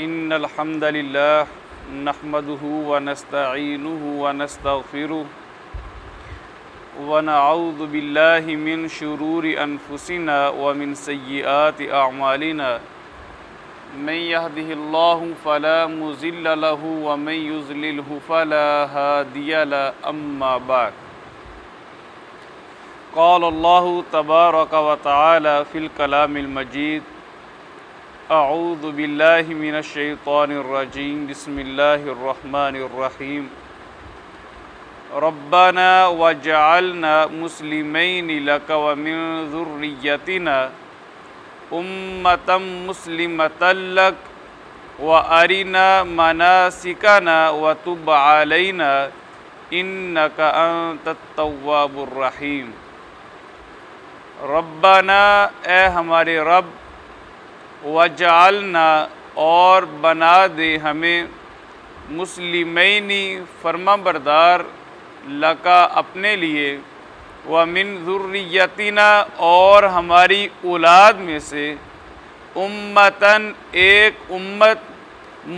إن الحمد لله نحمده ونستعينه ونستغفره ونعوذ بالله من شرور أنفسنا ومن سيئات أعمالنا من يهده الله فلا مضل له ومن يضلله فلا هادي له أما بعد قال الله تبارك وتعالى في الكلام المجيد اعوذ باللہ من الشیطان الرجیم بسم اللہ الرحمن الرحیم ربنا وجعلنا مسلمین لک ومن ذریتنا امة مسلمة لک وارنا مناسکنا وتب علینا انک انت التواب الرحیم۔ ربنا اے ہمارے رب، وجعلنا اور بنا دے ہمیں، مسلمینی فرما بردار، لکا اپنے لیے، ومن ذریتنا اور ہماری اولاد میں سے، امتاً ایک امت،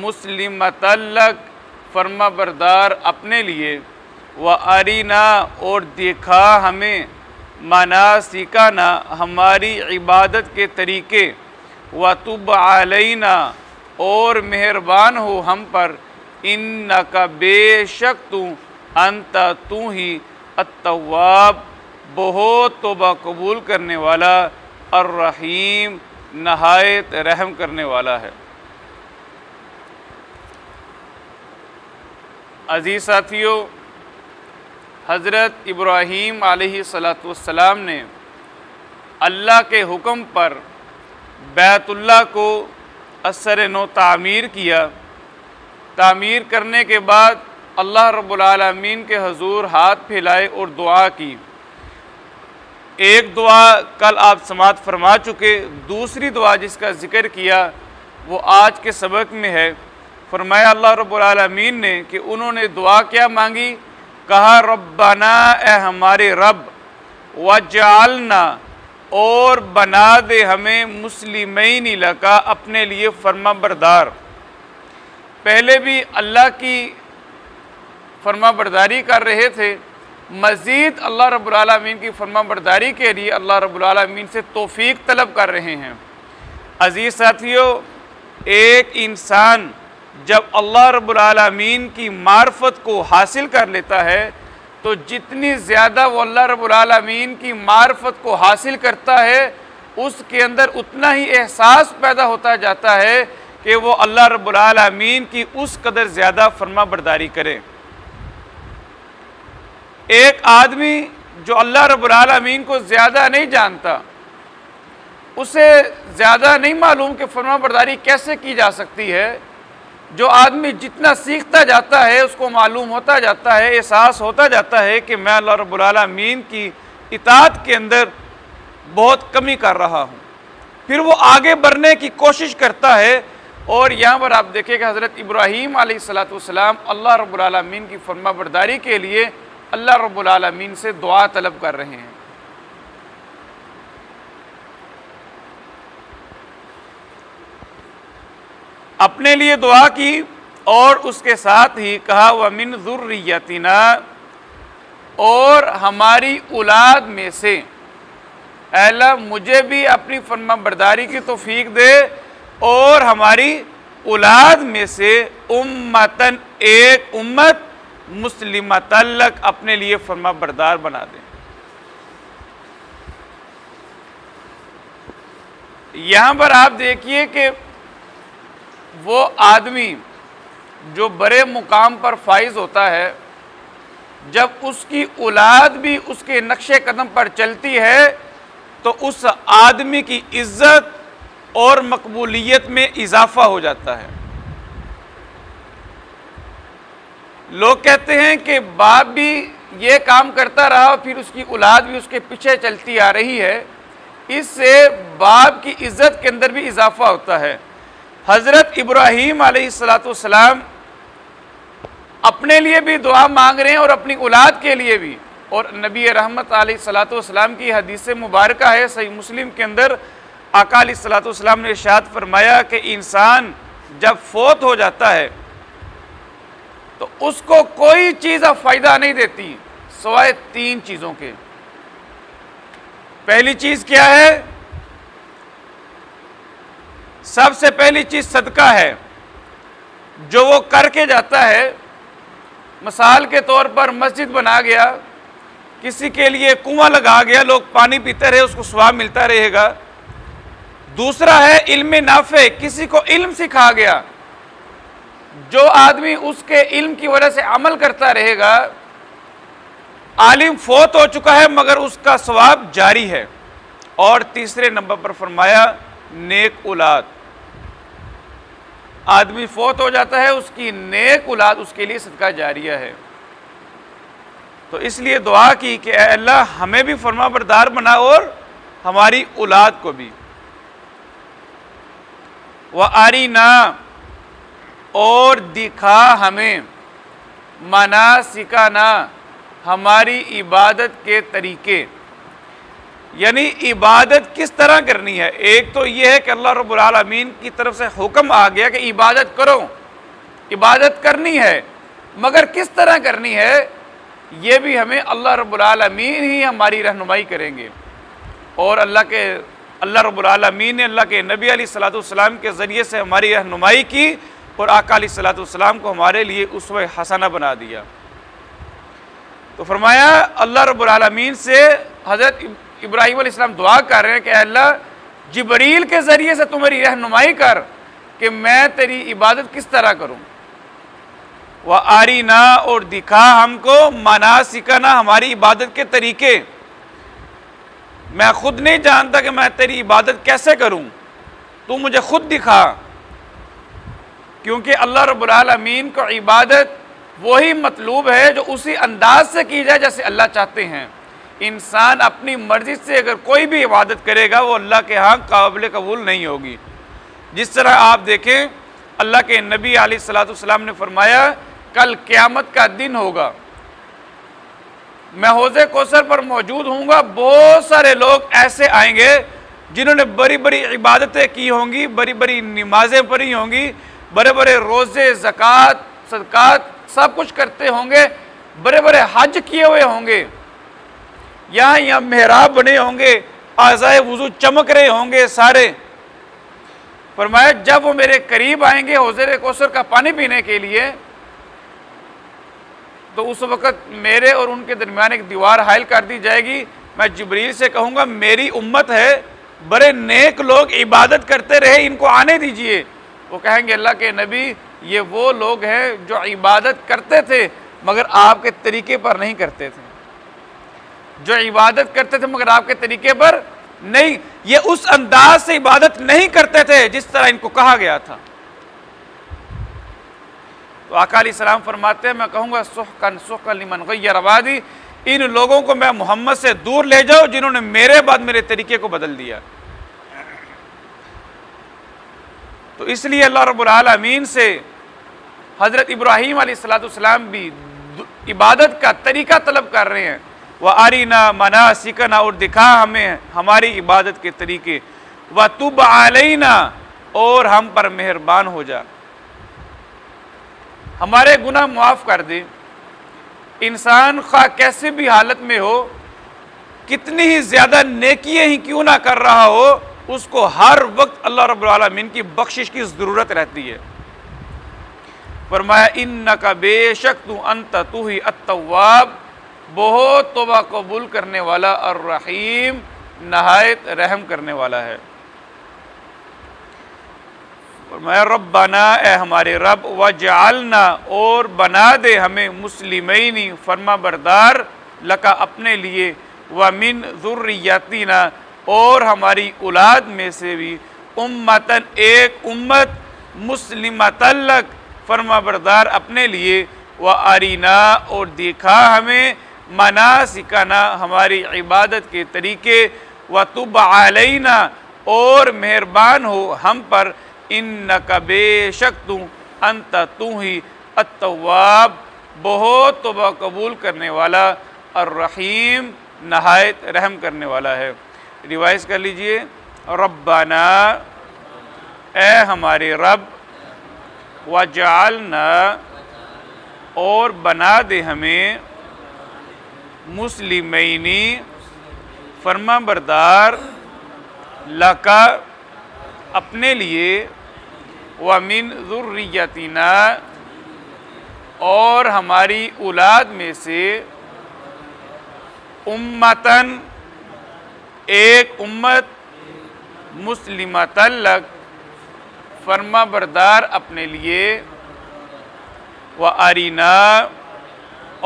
مسلمۃ لک فرما بردار اپنے لیے، وَأَرِنَا اور دکھا ہمیں، مناسکنا ہماری عبادت کے طریقے، وَتُبْ عَلَيْنَا اور مہربان ہو ہم پر، اِنَّكَ بے شک تو، انت تو ہی، التواب بہت توبہ قبول کرنے والا، الرحیم نہایت رحم کرنے والا ہے۔ عزیز ساتھیو، حضرت ابراہیم علیہ السلام نے اللہ کے حکم پر بیت اللہ کو اثر نو تعمیر کیا۔ تعمیر کرنے کے بعد اللہ رب العالمین کے حضور ہاتھ پھیلائے اور دعا کی۔ ایک دعا کل آپ سماعت فرما چکے، دوسری دعا جس کا ذکر کیا وہ آج کے سبق میں ہے۔ فرمایا اللہ رب العالمین نے کہ انہوں نے دعا کیا مانگی، کہا ربنا اے ہمارے رب، وجعلنا اور بنا دے ہمیں، مسلمین لکا اپنے لیے فرما بردار۔ پہلے بھی اللہ کی فرما برداری کر رہے تھے، مزید اللہ رب العالمین کی فرما برداری کے لیے اللہ رب العالمین سے توفیق طلب کر رہے ہیں۔ عزیز ساتھیو، ایک انسان جب اللہ رب العالمین کی معرفت کو حاصل کر لیتا ہے تو جتنی زیادہ وہ اللہ رب العالمین کی معرفت کو حاصل کرتا ہے، اس کے اندر اتنا ہی احساس پیدا ہوتا جاتا ہے کہ وہ اللہ رب العالمین کی اس قدر زیادہ فرما برداری کرے۔ ایک آدمی جو اللہ رب العالمین کو زیادہ نہیں جانتا، اسے زیادہ نہیں معلوم کہ فرما برداری کیسے کی جا سکتی ہے۔ جو آدمی جتنا سیکھتا جاتا ہے اس کو معلوم ہوتا جاتا ہے، احساس ہوتا جاتا ہے کہ میں اللہ رب العالمین کی اطاعت کے اندر بہت کمی کر رہا ہوں، پھر وہ آگے بڑھنے کی کوشش کرتا ہے۔ اور یہاں پر آپ دیکھیں کہ حضرت ابراہیم علیہ السلام اللہ رب العالمین کی فرما برداری کے لیے اللہ رب العالمین سے دعا طلب کر رہے ہیں۔ اپنے لیے دعا کی اور اس کے ساتھ ہی کہا وَمِن ذُرِّيَّتِنَا اور ہماری اولاد میں سے، اے اللہ مجھے بھی اپنی فرما برداری کی توفیق دے اور ہماری اولاد میں سے امتاً ایک امت، مسلمۃ لک اپنے لیے فرما بردار بنا دے۔ یہاں پر آپ دیکھیے کہ وہ آدمی جو بڑے مقام پر فائز ہوتا ہے، جب اس کی اولاد بھی اس کے نقش قدم پر چلتی ہے تو اس آدمی کی عزت اور مقبولیت میں اضافہ ہو جاتا ہے۔ لوگ کہتے ہیں کہ باپ بھی یہ کام کرتا رہا پھر اس کی اولاد بھی اس کے پیچھے چلتی آ رہی ہے، اس سے باپ کی عزت کے اندر بھی اضافہ ہوتا ہے۔ حضرت ابراہیم علیہ السلام اپنے لیے بھی دعا مانگ رہے ہیں اور اپنی اولاد کے لیے بھی، اور نبی رحمت علیہ السلام کی حدیث مبارکہ ہے صحیح مسلم کے اندر، آقا علیہ السلام نے ارشاد فرمایا کہ انسان جب فوت ہو جاتا ہے تو اس کو کوئی چیز اب فائدہ نہیں دیتی سوائے 3 چیزوں کے۔ پہلی چیز کیا ہے؟ سب سے پہلی چیز صدقہ ہے، جو وہ کر کے جاتا ہے۔ مثال کے طور پر مسجد بنا گیا، کسی کے لیے کنواں لگا گیا، لوگ پانی پیتے رہے، اس کو ثواب ملتا رہے گا۔ دوسرا ہے علم نافع، کسی کو علم سکھا گیا، جو آدمی اس کے علم کی وجہ سے عمل کرتا رہے گا، عالم فوت ہو چکا ہے مگر اس کا ثواب جاری ہے۔ اور تیسرے نمبر پر فرمایا نیک اولاد، آدمی فوت ہو جاتا ہے، اس کی نیک اولاد اس کے لیے صدقہ جاریہ ہے۔ تو اس لیے دعا کی کہ اے اللہ ہمیں بھی فرما بردار بنا اور ہماری اولاد کو بھی۔ وَأَرِنَا، اور دکھا ہمیں، مناسکنا، ہماری عبادت کے طریقے، یعنی عبادت کس طرح کرنی ہے۔ ایک تو یہ ہے کہ اللہ رب العالمین کی طرف سے حکم آ گیا کہ عبادت کرو، عبادت کرنی ہے، مگر کس طرح کرنی ہے یہ بھی ہمیں اللہ رب العالمین ہی ہماری رہنمائی کریں گے۔ اور اللہ رب العالمین نے اللہ کے نبی علیہ الصلوۃ والسلام کے ذریعے سے ہماری رہنمائی کی اور آقا علیہ الصلوۃ والسلام کو ہمارے لیے اسوہ حسنہ بنا دیا۔ تو فرمایا اللہ رب العالمین سے حضرت ابراہیم علیہ السلام دعا کر رہے ہیں کہ اے اللہ جبریل کے ذریعے سے تو میری رہنمائی کر کہ میں تیری عبادت کس طرح کروں۔ وَأَرِنَا، اور دکھا ہم کو، مناسکنا، ہماری عبادت کے طریقے۔ میں خود نہیں جانتا کہ میں تیری عبادت کیسے کروں، تو مجھے خود دکھا، کیونکہ اللہ رب العالمین کو عبادت وہی مطلوب ہے جو اسی انداز سے کی جائے جیسے اللہ چاہتے ہیں۔ انسان اپنی مرضی سے اگر کوئی بھی عبادت کرے گا وہ اللہ کے ہاں قابل قبول نہیں ہوگی۔ جس طرح آپ دیکھیں اللہ کے نبی علیہ الصلوۃ والسلام نے فرمایا کل قیامت کا دن ہوگا، میں حوض کوثر پر موجود ہوں گا، بہت سارے لوگ ایسے آئیں گے جنہوں نے بڑی بڑی عبادتیں کی ہوں گی، بڑی بڑی نمازیں پڑھی ہوں گی، بڑے بڑے روزے، زکوٰۃ، صدقات سب کچھ کرتے ہوں گے، بڑے بڑے حج کیے ہوئے ہوں گے، یہاں محراب بنے ہوں گے، اعضائے وضو چمک رہے ہوں گے سارے۔ فرمایا جب وہ میرے قریب آئیں گے حوض کوثر کا پانی پینے کے لیے، تو اس وقت میرے اور ان کے درمیان ایک دیوار حائل کر دی جائے گی۔ میں جبریل سے کہوں گا میری امت ہے، بڑے نیک لوگ عبادت کرتے رہے، ان کو آنے دیجئے۔ وہ کہیں گے اللہ کے نبی یہ وہ لوگ ہیں جو عبادت کرتے تھے مگر آپ کے طریقے پر نہیں کرتے تھے، جو عبادت کرتے تھے مگر آپ کے طریقے پر نہیں، یہ اس انداز سے عبادت نہیں کرتے تھے جس طرح ان کو کہا گیا تھا۔ تو آقا علیہ السلام فرماتے ہیں میں کہوں گا سحقن سحقن لمن غیر بعدی، ان لوگوں کو میں محمد سے دور لے جاؤ جنہوں نے میرے بعد میرے طریقے کو بدل دیا۔ تو اس لیے اللہ رب العالمین سے حضرت ابراہیم علیہ السلام بھی عبادت کا طریقہ طلب کر رہے ہیں۔ وَأَرِنَا مَنَاسِكَنَا، اور دکھا ہمیں ہماری عبادت کے طریقے۔ وَتُبْ عَلَيْنَا، اور ہم پر مہربان ہو جا، ہمارے گناہ معاف کر دے۔ انسان خواہ کیسے بھی حالت میں ہو، کتنی ہی زیادہ نیکیاں ہی کیوں نہ کر رہا ہو، اس کو ہر وقت اللہ رب العالمین کی بخشش کی ضرورت رہتی ہے۔ فرمایا انکا، بے شک تو ہی التواب، بہت توبہ قبول کرنے والا، الرحیم، نہایت رحم کرنے والا ہے۔ فرمایا ربنا، اے ہمارے رب، وجعلنا، اور بنا دے ہمیں، مسلمین، فرما بردار، لکا، اپنے لیے، ومن ذریتنا، اور ہماری اولاد میں سے بھی، امتن، ایک امت، مسلمتن لک، فرما بردار اپنے لیے، وَأَرِنَا، اور دیکھا ہمیں، مناسکنا، ہماری عبادت کے طریقے، وَتُبْ عَلَيْنَا، اور مہربان ہو ہم پر، انکا، بے شک تو ہی التواب، بہت توبہ قبول کرنے والا، الرحیم، نہایت رحم کرنے والا ہے۔ ریوائز کر لیجئے، ربنا، اے ہمارے رب، وجعلنا اور بنا دے ہمیں مسلمینی فرما بردار لکا اپنے لیے ومن ذریتنا اور ہماری اولاد میں سے امتن ایک امت مسلمۃ لک فرما بردار اپنے لیے وَأَرِنَا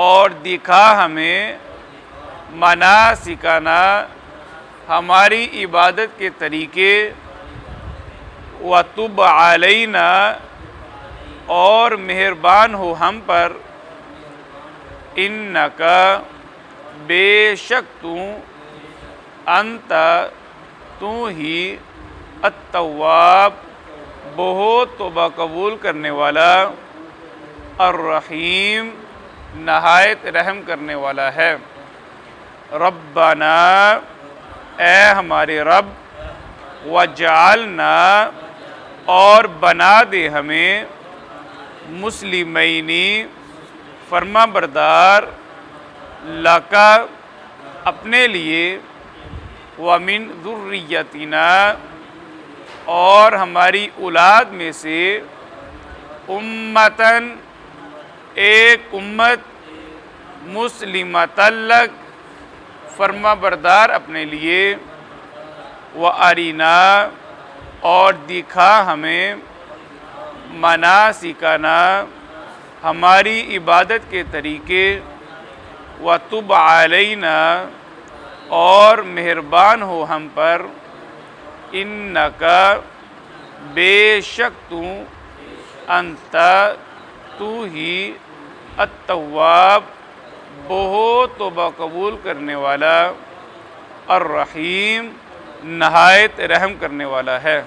اور دکھا ہمیں مناسکنا ہماری عبادت کے طریقے وَتُبْ عَلَيْنَا اور مہربان ہو ہم پر اِنَّكَ بے شک تو انت تو ہی التواب بہت توبہ قبول کرنے والا الرحیم نہایت رحم کرنے والا ہے ربنا اے ہمارے رب وجعلنا اور بنا دے ہمیں مسلمینی فرما بردار لکا اپنے لیے ومن ذریتنا اور ہماری اولاد میں سے امتن ایک امت مسلمۃ لک فرما بردار اپنے لیے وَأَرِنَا اور دکھا ہمیں مناسکنا ہماری عبادت کے طریقے وَتُبْ عَلَيْنَا اور مہربان ہو ہم پر اِنَّكَ بے شک تو انت تو ہی التواب بہت توبہ قبول کرنے والا الرحیم نہایت رحم کرنے والا ہے